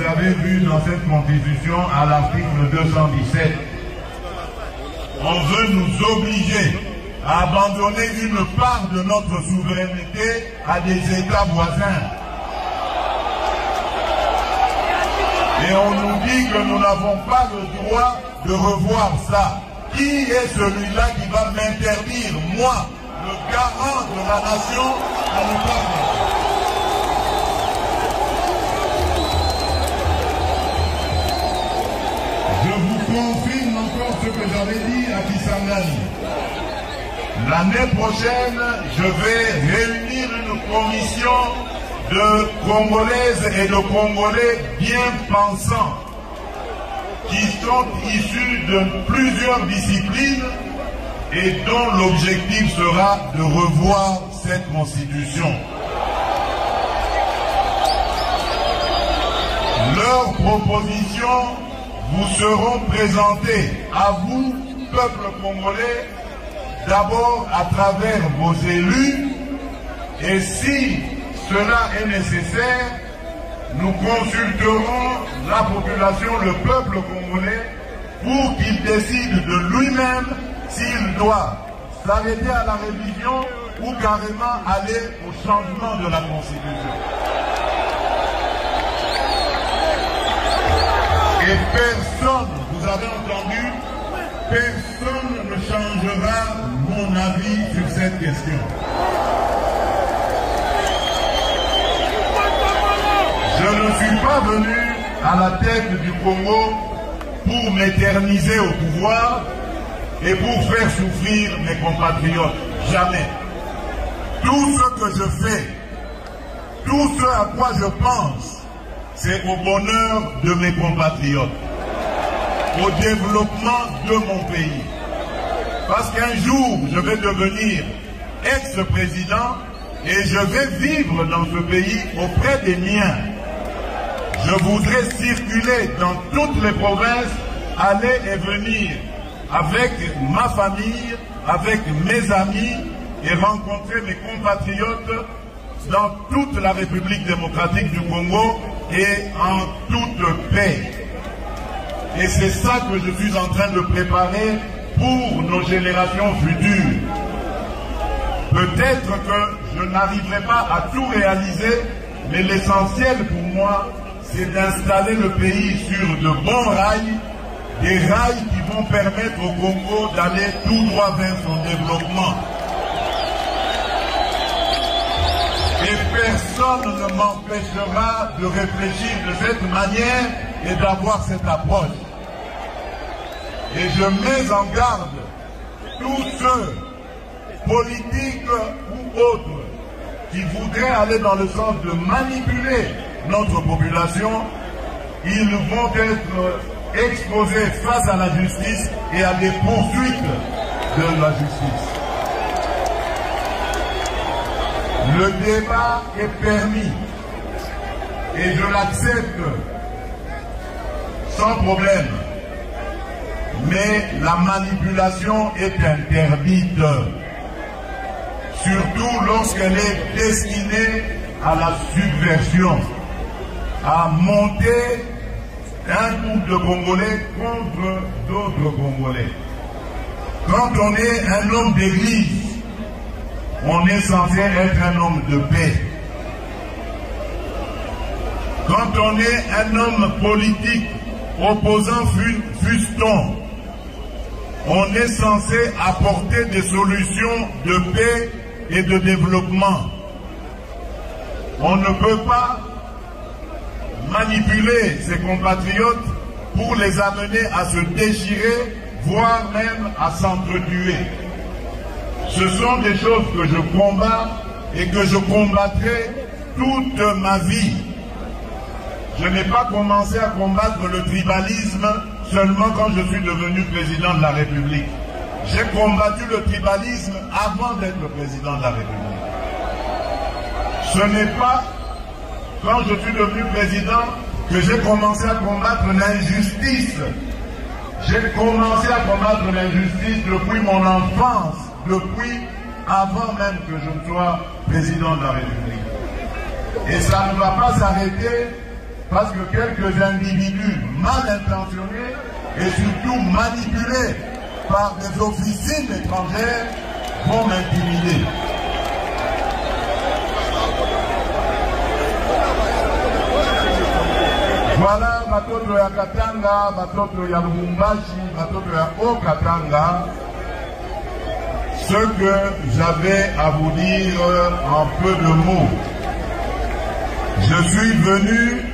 avez vu dans cette constitution à l'article 217, on veut nous obliger à abandonner une part de notre souveraineté à des États voisins. Et on nous dit que nous n'avons pas le droit de revoir ça. Qui est celui-là qui va m'interdire, moi, le garant de la nation, à ne pas faire? Je vous confirme encore ce que j'avais dit à Kisangani. L'année prochaine, je vais réunir une commission de Congolaises et de Congolais bien pensants qui sont issus de plusieurs disciplines et dont l'objectif sera de revoir cette constitution. Leurs propositions vous seront présentées à vous, peuple congolais, d'abord à travers vos élus, et si cela est nécessaire, nous consulterons la population, le peuple congolais, pour qu'il décide de lui-même s'il doit s'arrêter à la révision ou carrément aller au changement de la Constitution. Et personne, vous avez entendu, personne ne changera mon avis sur cette question. Je ne suis pas venu à la tête du Congo pour m'éterniser au pouvoir et pour faire souffrir mes compatriotes. Jamais. Tout ce que je fais, tout ce à quoi je pense, c'est au bonheur de mes compatriotes, au développement de mon pays. Parce qu'un jour, je vais devenir ex-président et je vais vivre dans ce pays auprès des miens. Je voudrais circuler dans toutes les provinces, aller et venir avec ma famille, avec mes amis et rencontrer mes compatriotes dans toute la République démocratique du Congo et en toute paix. Et c'est ça que je suis en train de préparer pour nos générations futures. Peut-être que je n'arriverai pas à tout réaliser, mais l'essentiel pour moi, c'est d'installer le pays sur de bons rails, des rails qui vont permettre au Congo d'aller tout droit vers son développement. Et personne ne m'empêchera de réfléchir de cette manière et d'avoir cette approche. Et je mets en garde tous ceux, politiques ou autres, qui voudraient aller dans le sens de manipuler notre population. Ils vont être exposés face à la justice et à des poursuites de la justice. Le débat est permis et je l'accepte sans problème. Mais la manipulation est interdite, surtout lorsqu'elle est destinée à la subversion, à monter un groupe de Congolais contre d'autres Congolais. Quand on est un homme d'église, on est censé être un homme de paix. Quand on est un homme politique, opposant fût-on, on est censé apporter des solutions de paix et de développement. On ne peut pas manipuler ses compatriotes pour les amener à se déchirer, voire même à s'entretuer. Ce sont des choses que je combats et que je combattrai toute ma vie. Je n'ai pas commencé à combattre le tribalisme seulement quand je suis devenu président de la République. J'ai combattu le tribalisme avant d'être le président de la République. Ce n'est pas quand je suis devenu président que j'ai commencé à combattre l'injustice. J'ai commencé à combattre l'injustice depuis mon enfance, depuis avant même que je ne sois président de la République. Et ça ne va pas s'arrêter parce que quelques individus mal intentionnés et surtout manipulés par des officines étrangères vont m'intimider. Voilà batoto ya Katanga, batoto ya Lubumbashi, batoto ya Haut-Katanga, ce que j'avais à vous dire en peu de mots. Je suis venu